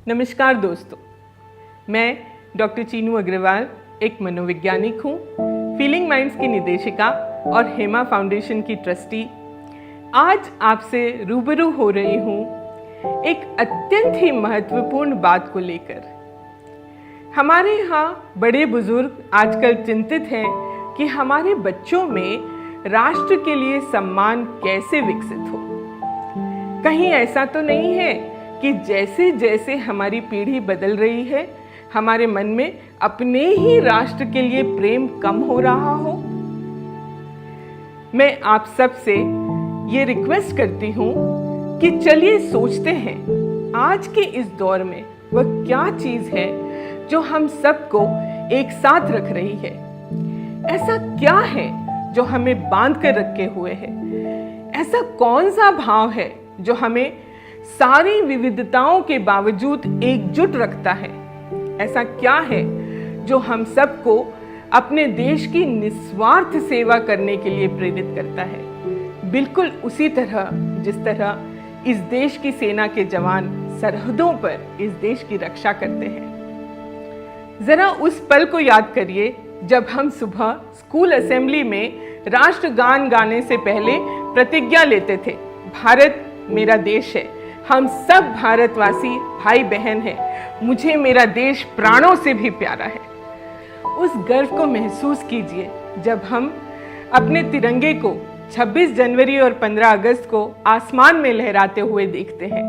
नमस्कार दोस्तों, मैं डॉक्टर चीनू अग्रवाल एक मनोवैज्ञानिक हूँ, फीलिंग माइंड्स की निदेशिका और हेमा फाउंडेशन की ट्रस्टी। आज आपसे रूबरू हो रही हूँ एक अत्यंत ही महत्वपूर्ण बात को लेकर। हमारे यहाँ बड़े बुजुर्ग आजकल चिंतित हैं कि हमारे बच्चों में राष्ट्र के लिए सम्मान कैसे विकसित हो। कहीं ऐसा तो नहीं है कि जैसे जैसे हमारी पीढ़ी बदल रही है, हमारे मन में अपने ही राष्ट्र के लिए प्रेम कम हो रहा हो। मैं आप सबसे ये रिक्वेस्ट करती हूँ कि चलिए सोचते हैं आज के इस दौर में वह क्या चीज है जो हम सबको एक साथ रख रही है। ऐसा क्या है जो हमें बांध कर रखे हुए है? ऐसा कौन सा भाव है जो हमें सारी विविधताओं के बावजूद एकजुट रखता है? ऐसा क्या है जो हम सबको अपने देश की निस्वार्थ सेवा करने के लिए प्रेरित करता है? बिल्कुल उसी तरह जिस तरह इस देश की सेना के जवान सरहदों पर इस देश की रक्षा करते हैं। जरा उस पल को याद करिए जब हम सुबह स्कूल असेंबली में राष्ट्रगान गाने से पहले प्रतिज्ञा लेते थे, भारत मेरा देश है, हम सब भारतवासी भाई बहन हैं, मुझे मेरा देश प्राणों से भी प्यारा है। उस गर्व को महसूस कीजिए जब हम अपने तिरंगे को 26 जनवरी और 15 अगस्त को आसमान में लहराते हुए देखते हैं।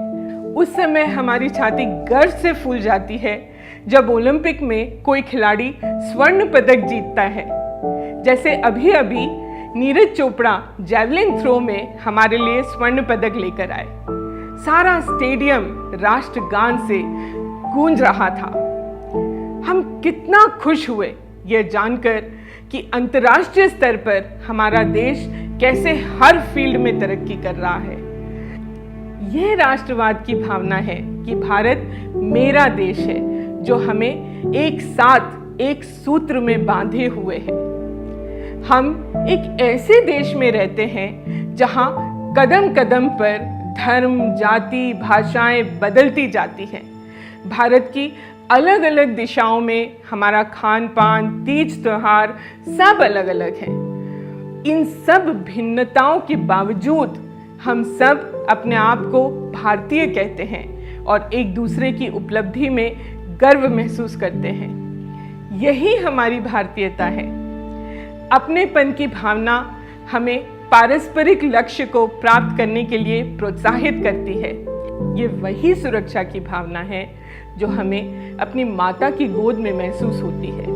उस समय हमारी छाती गर्व से फूल जाती है जब ओलंपिक में कोई खिलाड़ी स्वर्ण पदक जीतता है। जैसे अभी अभी नीरज चोपड़ा जैवलिन थ्रो में हमारे लिए स्वर्ण पदक लेकर आए। सारा स्टेडियम राष्ट्रगान से गूंज रहा था। हम कितना खुश हुए यह जानकर कि अंतर्राष्ट्रीय स्तर पर हमारा देश कैसे हर फील्ड में तरक्की कर रहा है। यह राष्ट्रवाद की भावना है कि भारत मेरा देश है जो हमें एक साथ एक सूत्र में बांधे हुए है। हम एक ऐसे देश में रहते हैं जहां कदम कदम पर धर्म, जाति, भाषाएं बदलती जाती हैं। भारत की अलग अलग दिशाओं में हमारा खान पान, तीज त्योहार सब अलग अलग है। इन सब भिन्नताओं के बावजूद हम सब अपने आप को भारतीय कहते हैं और एक दूसरे की उपलब्धि में गर्व महसूस करते हैं। यही हमारी भारतीयता है। अपनेपन की भावना हमें पारस्परिक लक्ष्य को प्राप्त करने के लिए प्रोत्साहित करती है। ये वही सुरक्षा की भावना है जो हमें अपनी माता की गोद में महसूस होती है।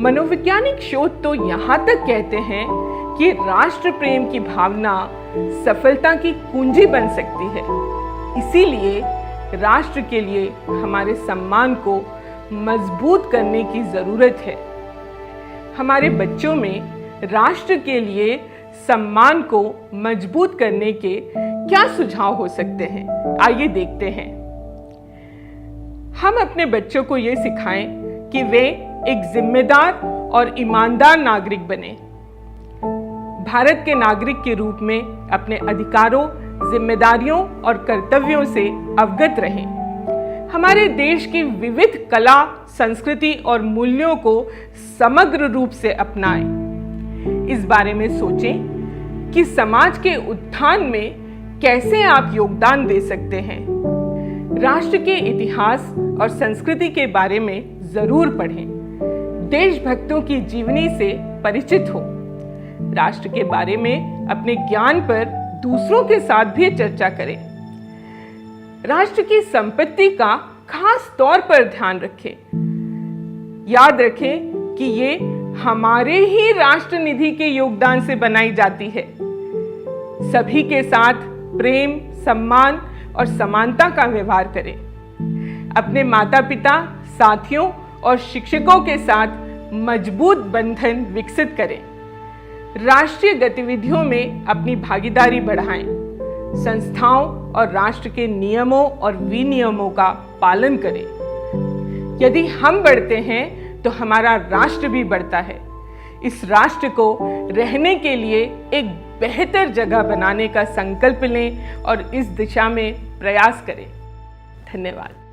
मनोवैज्ञानिक शोध तो यहाँ तक कहते हैं कि राष्ट्र प्रेम की भावना सफलता की कुंजी बन सकती है। इसीलिए राष्ट्र के लिए हमारे सम्मान को मजबूत करने की जरूरत है। हमारे बच्चों में राष्ट्र के लिए सम्मान को मजबूत करने के क्या सुझाव हो सकते हैं? आइए देखते हैं। हम अपने बच्चों को यह सिखाएं कि वे एक जिम्मेदार और ईमानदार नागरिक बने। भारत के नागरिक के रूप में अपने अधिकारों, जिम्मेदारियों और कर्तव्यों से अवगत रहें। हमारे देश की विविध कला, संस्कृति और मूल्यों को समग्र रूप से अपनाएं। इस बारे में सोचें कि समाज के उत्थान में कैसे आप योगदान दे सकते हैं। राष्ट्र के इतिहास और संस्कृति के बारे में जरूर पढ़ें। देशभक्तों की जीवनी से परिचित हो। राष्ट्र के बारे में अपने ज्ञान पर दूसरों के साथ भी चर्चा करें। राष्ट्र की संपत्ति का खास तौर पर ध्यान रखें। याद रखें कि ये हमारे ही राष्ट्र निधि के योगदान से बनाई जाती है। सभी के साथ प्रेम, सम्मान और समानता का व्यवहार करें। अपने माता पिता, साथियों और शिक्षकों के साथ मजबूत बंधन विकसित करें। राष्ट्रीय गतिविधियों में अपनी भागीदारी बढ़ाएं। संस्थाओं और राष्ट्र के नियमों और विनियमों का पालन करें। यदि हम बढ़ते हैं तो हमारा राष्ट्र भी बढ़ता है। इस राष्ट्र को रहने के लिए एक बेहतर जगह बनाने का संकल्प लें और इस दिशा में प्रयास करें। धन्यवाद।